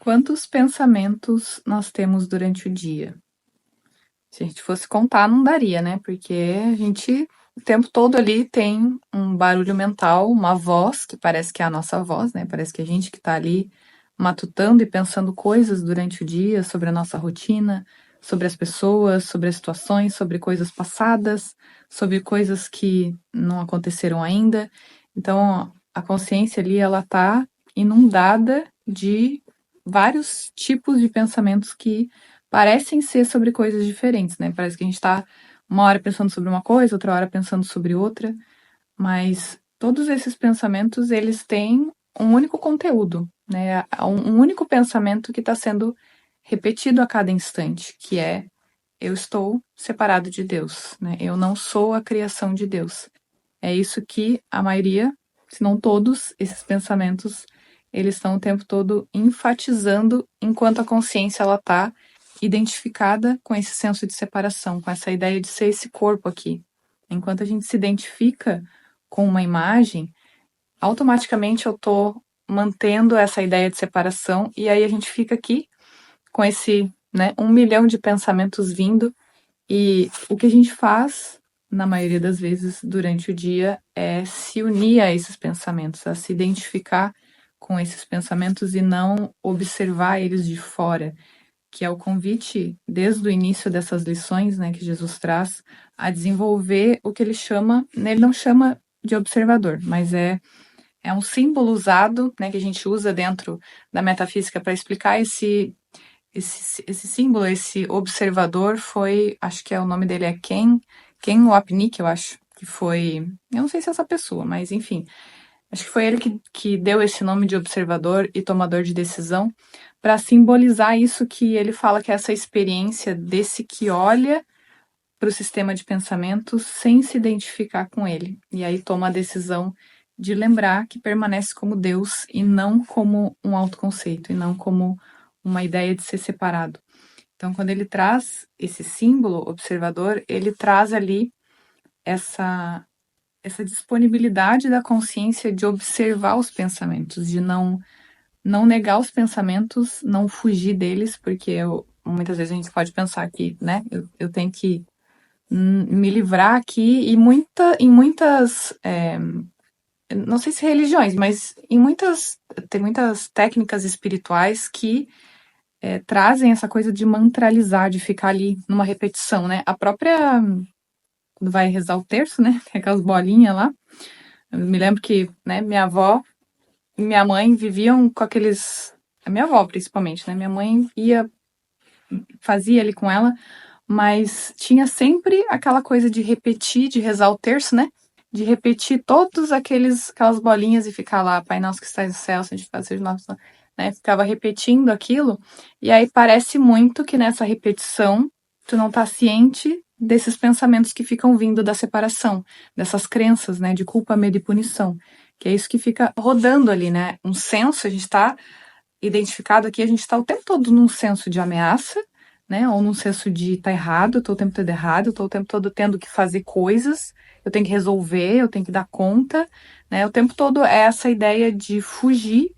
Quantos pensamentos nós temos durante o dia? Se a gente fosse contar, não daria, né? Porque a gente o tempo todo ali tem um barulho mental, uma voz, que parece que é a nossa voz, né? Parece que é a gente que tá ali matutando e pensando coisas durante o dia sobre a nossa rotina, sobre as pessoas, sobre as situações, sobre coisas passadas, sobre coisas que não aconteceram ainda. Então, a consciência ali, ela tá inundada de vários tipos de pensamentos que parecem ser sobre coisas diferentes, né? Parece que a gente tá uma hora pensando sobre uma coisa, outra hora pensando sobre outra, mas todos esses pensamentos, eles têm um único conteúdo, né? Um único pensamento que está sendo repetido a cada instante, que é: eu estou separado de Deus, né? Eu não sou a criação de Deus. É isso que a maioria, se não todos, esses pensamentos, eles estão o tempo todo enfatizando, enquanto a consciência ela está identificada com esse senso de separação, com essa ideia de ser esse corpo aqui. Enquanto a gente se identifica com uma imagem, automaticamente eu estou mantendo essa ideia de separação, e aí a gente fica aqui com esse, né, 1 milhão de pensamentos vindo, e o que a gente faz, na maioria das vezes, durante o dia, é se unir a esses pensamentos, a se identificar com esses pensamentos e não observar eles de fora, que é o convite, desde o início dessas lições, né, que Jesus traz, a desenvolver o que ele chama, ele não chama de observador, mas é um símbolo usado, né, que a gente usa dentro da metafísica para explicar esse símbolo, esse observador foi, acho que o nome dele é Ken Wapnick, eu acho, que foi, eu não sei se é essa pessoa, mas enfim, acho que foi ele que deu esse nome de observador e tomador de decisão para simbolizar isso que ele fala, que é essa experiência desse que olha para o sistema de pensamentos sem se identificar com ele, e aí toma a decisão de lembrar que permanece como Deus e não como um autoconceito, e não como uma ideia de ser separado. Então, quando ele traz esse símbolo observador, ele traz ali essa disponibilidade da consciência de observar os pensamentos, de não negar os pensamentos, não fugir deles, porque muitas vezes a gente pode pensar que, né, eu tenho que me livrar aqui, e em muitas, não sei se religiões, mas tem muitas técnicas espirituais que trazem essa coisa de mantralizar, de ficar ali numa repetição, né? A própria, quando vai rezar o terço, né? Tem aquelas bolinhas lá. Eu me lembro que, né, minha avó e minha mãe viviam com aqueles. A minha avó, principalmente, né? Minha mãe fazia ali com ela, mas tinha sempre aquela coisa de repetir, de rezar o terço, né? De repetir todos aquelas bolinhas e ficar lá: Pai nosso que estás no céu, santificado seja o nosso nome, né? Ficava repetindo aquilo, e aí parece muito que nessa repetição tu não tá ciente desses pensamentos que ficam vindo da separação, dessas crenças, né, de culpa, medo e punição, que é isso que fica rodando ali, né? Um senso, a gente tá identificado aqui, a gente tá o tempo todo num senso de ameaça, né? Ou num senso de tá errado, eu tô o tempo todo errado, eu tô o tempo todo tendo que fazer coisas, eu tenho que resolver, eu tenho que dar conta, né? O tempo todo é essa ideia de fugir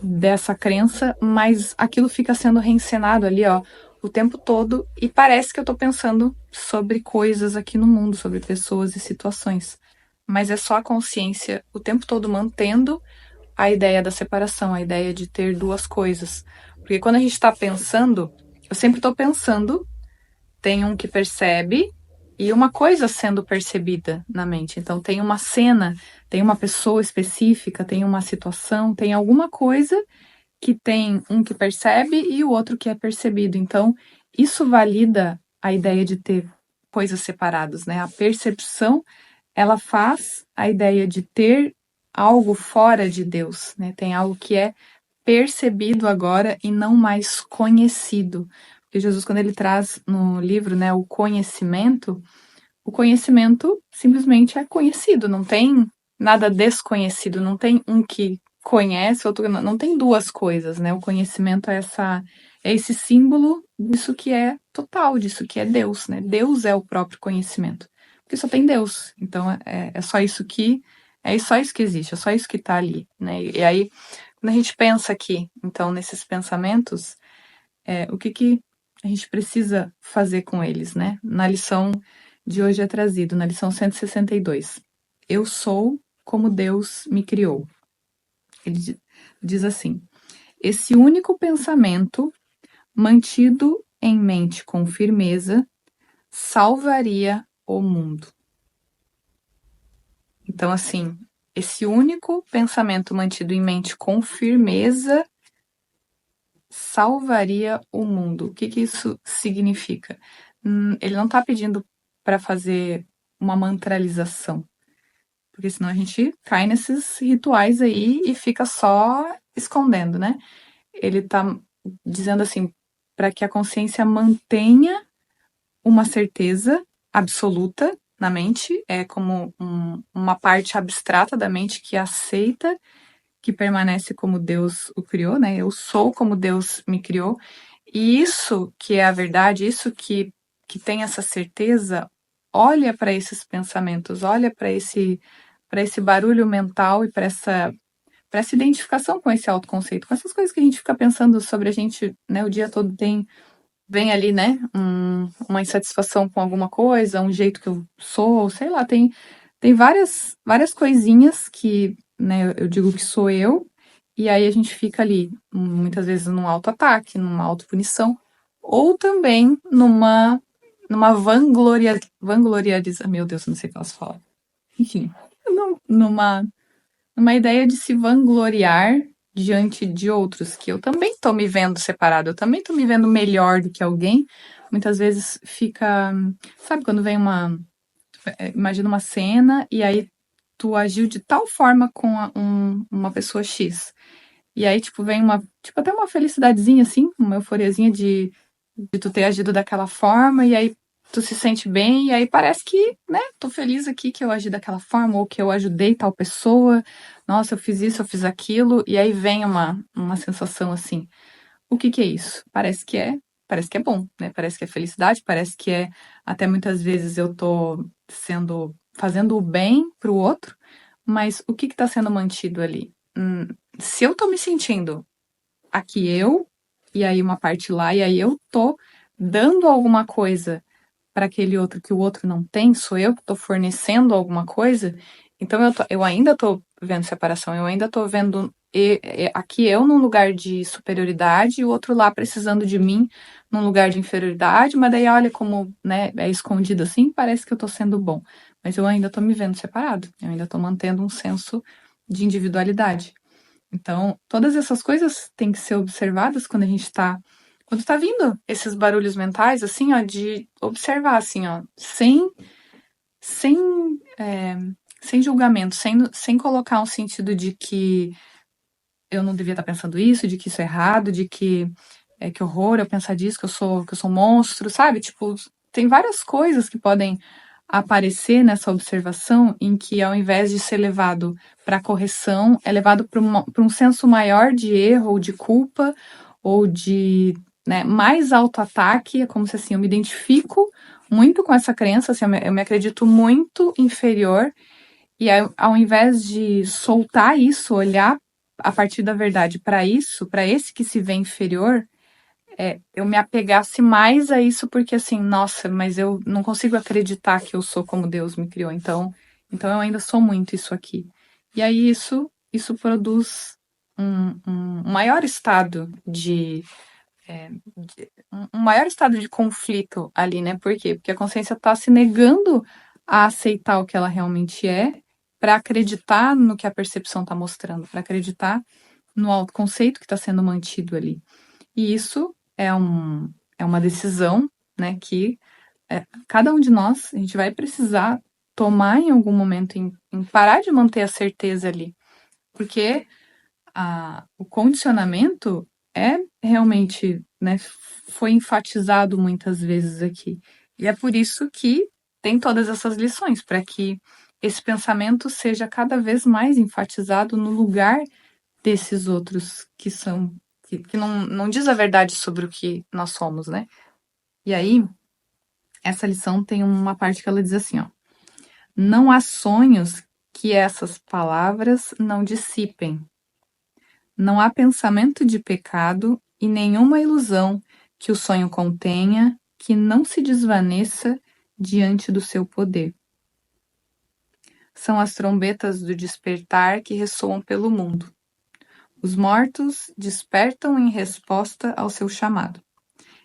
dessa crença, mas aquilo fica sendo reencenado ali, ó, o tempo todo, e parece que eu tô pensando sobre coisas aqui no mundo, sobre pessoas e situações. Mas é só a consciência o tempo todo mantendo a ideia da separação, a ideia de ter duas coisas. Porque quando a gente está pensando, eu sempre estou pensando, tem um que percebe e uma coisa sendo percebida na mente. Então tem uma cena, tem uma pessoa específica, tem uma situação, tem alguma coisa que tem um que percebe e o outro que é percebido. Então isso valida a ideia de ter coisas separadas, né? A percepção, ela faz a ideia de ter algo fora de Deus, né? Tem algo que é percebido agora e não mais conhecido. Porque Jesus, quando ele traz no livro, né, o conhecimento simplesmente é conhecido, não tem nada desconhecido, não tem um que conhece, outro não tem duas coisas, né? O conhecimento é esse símbolo disso que é total, disso que é Deus, né? Deus é o próprio conhecimento, porque só tem Deus. Então é só isso que existe, é só isso que está ali, né? E aí quando a gente pensa aqui, então, nesses pensamentos, o que a gente precisa fazer com eles, né? Na lição de hoje é trazido, na lição 162. Eu sou como Deus me criou. Ele diz assim: esse único pensamento, mantido em mente com firmeza, salvaria o mundo. Então, assim, esse único pensamento mantido em mente com firmeza salvaria o mundo. O que isso significa? Ele não está pedindo para fazer uma mantralização, porque senão a gente cai nesses rituais aí e fica só escondendo, né? Ele está dizendo assim, para que a consciência mantenha uma certeza absoluta na mente, é como uma parte abstrata da mente que aceita que permanece como Deus o criou, né? Eu sou como Deus me criou. E isso que é a verdade, isso que tem essa certeza, olha para esses pensamentos, olha para esse barulho mental e para essa identificação com esse autoconceito, com essas coisas que a gente fica pensando sobre a gente, né, o dia todo vem ali, né, uma insatisfação com alguma coisa, um jeito que eu sou, sei lá, tem várias coisinhas que, né, eu digo que sou eu, e aí a gente fica ali, muitas vezes num auto-ataque, numa auto-punição, ou também numa vanglorialização, meu Deus, não sei o que elas falam. Enfim, numa ideia de se vangloriar diante de outros, que eu também tô me vendo separado, eu também tô me vendo melhor do que alguém. Muitas vezes fica, sabe, quando vem imagina uma cena e aí tu agiu de tal forma com uma pessoa X. E aí, tipo, vem tipo, até uma felicidadezinha, assim, uma euforiazinha de tu ter agido daquela forma, e aí tu se sente bem, e aí parece que, né, tô feliz aqui que eu agi daquela forma, ou que eu ajudei tal pessoa, nossa, eu fiz isso, eu fiz aquilo, e aí vem uma sensação assim. O que é isso? Parece que é bom, né? Parece que é felicidade, parece que é, até muitas vezes eu tô fazendo o bem pro outro, mas o que tá sendo mantido ali? Se eu tô me sentindo aqui e aí uma parte lá, e aí eu tô dando alguma coisa para aquele outro que o outro não tem, sou eu que estou fornecendo alguma coisa, então eu ainda estou vendo separação, eu ainda estou vendo aqui eu num lugar de superioridade e o outro lá precisando de mim num lugar de inferioridade, mas daí olha como, né, é escondido assim, parece que eu estou sendo bom, mas eu ainda estou me vendo separado, eu ainda estou mantendo um senso de individualidade. Então, todas essas coisas têm que ser observadas quando a gente está. Quando está vindo esses barulhos mentais, assim, ó, de observar, assim, ó, sem, é, sem julgamento, sem colocar um sentido de que eu não devia estar pensando isso, de que isso é errado, de que horror eu pensar disso, que eu sou um monstro, sabe? Tipo, tem várias coisas que podem aparecer nessa observação em que, ao invés de ser levado para correção, é levado para um senso maior de erro ou de culpa ou de, né, mais autoataque. É como se assim, eu me identifico muito com essa crença, assim, eu me acredito muito inferior, e ao invés de soltar isso, olhar a partir da verdade para isso, para esse que se vê inferior, eu me apegasse mais a isso porque assim, nossa, mas eu não consigo acreditar que eu sou como Deus me criou, então eu ainda sou muito isso aqui. E aí isso produz um maior estado um maior estado de conflito ali, né? Por quê? Porque a consciência está se negando a aceitar o que ela realmente é para acreditar no que a percepção está mostrando, para acreditar no autoconceito que está sendo mantido ali. E isso é uma decisão, né, que cada um de nós, a gente vai precisar tomar em algum momento, em parar de manter a certeza ali. Porque o condicionamento é realmente, né, foi enfatizado muitas vezes aqui. E é por isso que tem todas essas lições, para que esse pensamento seja cada vez mais enfatizado no lugar desses outros que não diz a verdade sobre o que nós somos, né? E aí, essa lição tem uma parte que ela diz assim, ó: não há sonhos que essas palavras não dissipem. Não há pensamento de pecado e nenhuma ilusão que o sonho contenha que não se desvaneça diante do seu poder. São as trombetas do despertar que ressoam pelo mundo. Os mortos despertam em resposta ao seu chamado.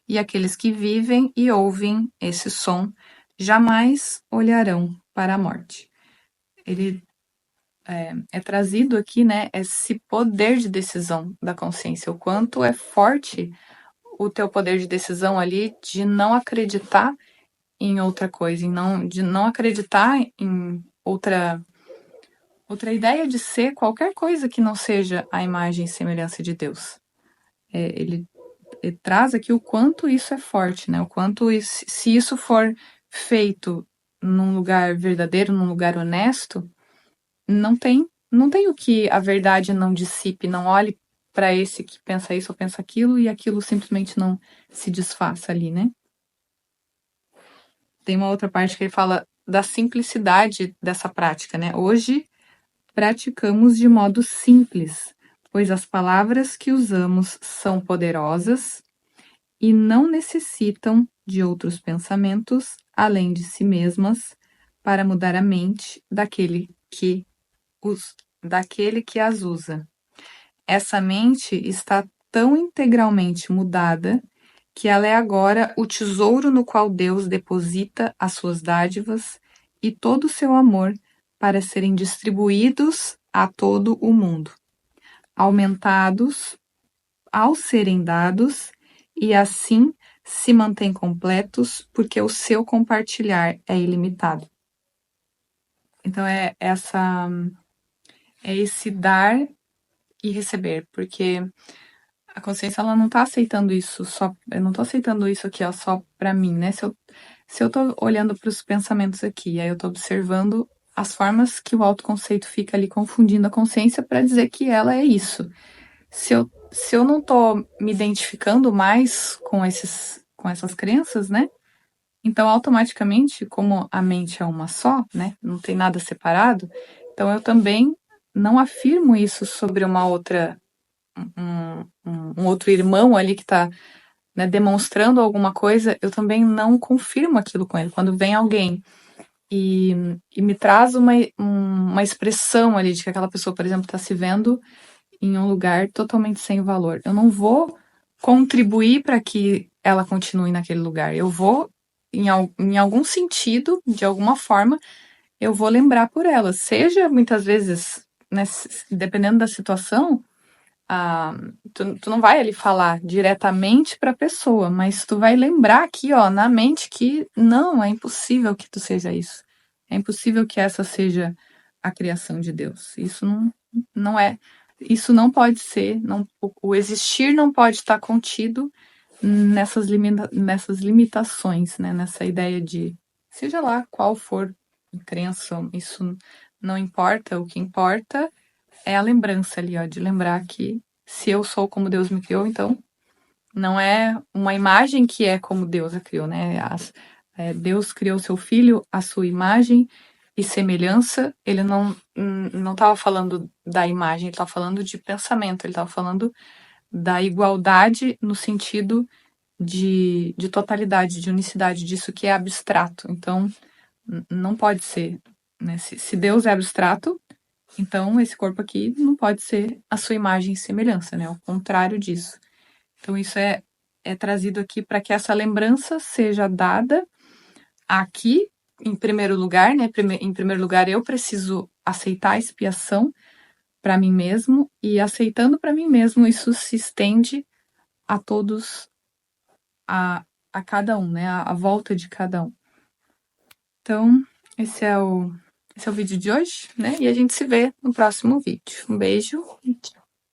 E aqueles que vivem e ouvem esse som jamais olharão para a morte. Ele é trazido aqui, né, esse poder de decisão da consciência, o quanto é forte o teu poder de decisão ali de não acreditar em outra coisa, de não acreditar em outra ideia de ser qualquer coisa que não seja a imagem e semelhança de Deus. Ele traz aqui o quanto isso é forte, né? O quanto se isso for feito num lugar verdadeiro, num lugar honesto, não tem o que a verdade não dissipe, não olhe para esse que pensa isso ou pensa aquilo e aquilo simplesmente não se desfaça ali, né? Tem uma outra parte que ele fala da simplicidade dessa prática, né? Hoje praticamos de modo simples, pois as palavras que usamos são poderosas e não necessitam de outros pensamentos além de si mesmas para mudar a mente daquele que as usa. Essa mente está tão integralmente mudada que ela é agora o tesouro no qual Deus deposita as suas dádivas e todo o seu amor para serem distribuídos a todo o mundo, aumentados ao serem dados, e assim se mantêm completos porque o seu compartilhar é ilimitado. Então é esse dar e receber, porque a consciência ela não tá aceitando isso só, eu não tô aceitando isso aqui ó, só para mim, né? Se eu tô olhando para os pensamentos aqui, aí eu tô observando as formas que o autoconceito fica ali confundindo a consciência para dizer que ela é isso. Se eu não tô me identificando mais com essas crenças, né? Então, automaticamente, como a mente é uma só, né? Não tem nada separado, então eu também não afirmo isso sobre uma outra, um outro irmão ali que está, né, demonstrando alguma coisa, eu também não confirmo aquilo com ele. Quando vem alguém e me traz uma expressão ali de que aquela pessoa, por exemplo, está se vendo em um lugar totalmente sem valor. Eu não vou contribuir para que ela continue naquele lugar. Eu vou, em algum sentido, de alguma forma, eu vou lembrar por ela. Seja muitas vezes, né, dependendo da situação, tu não vai ali falar diretamente para a pessoa, mas tu vai lembrar aqui, ó, na mente que não, é impossível que tu seja isso. É impossível que essa seja a criação de Deus. Isso não é. Isso não pode ser. O existir não pode estar contido nessas limitações, né? Nessa ideia de, seja lá qual for a crença, isso não importa. O que importa é a lembrança ali, ó, de lembrar que se eu sou como Deus me criou, então não é uma imagem que é como Deus a criou, né? Deus criou seu filho à sua imagem e semelhança. Ele não estava falando da imagem, ele estava falando de pensamento, ele estava falando da igualdade no sentido de totalidade, de unicidade, disso que é abstrato. Então, não pode ser, né? Se Deus é abstrato, então esse corpo aqui não pode ser a sua imagem e semelhança, né? O contrário disso. Então, isso é trazido aqui para que essa lembrança seja dada aqui, em primeiro lugar, né? Em primeiro lugar, eu preciso aceitar a expiação para mim mesmo, e aceitando para mim mesmo, isso se estende a todos, a cada um, né? A volta de cada um. Então, esse é o vídeo de hoje, né? E a gente se vê no próximo vídeo. Um beijo e tchau.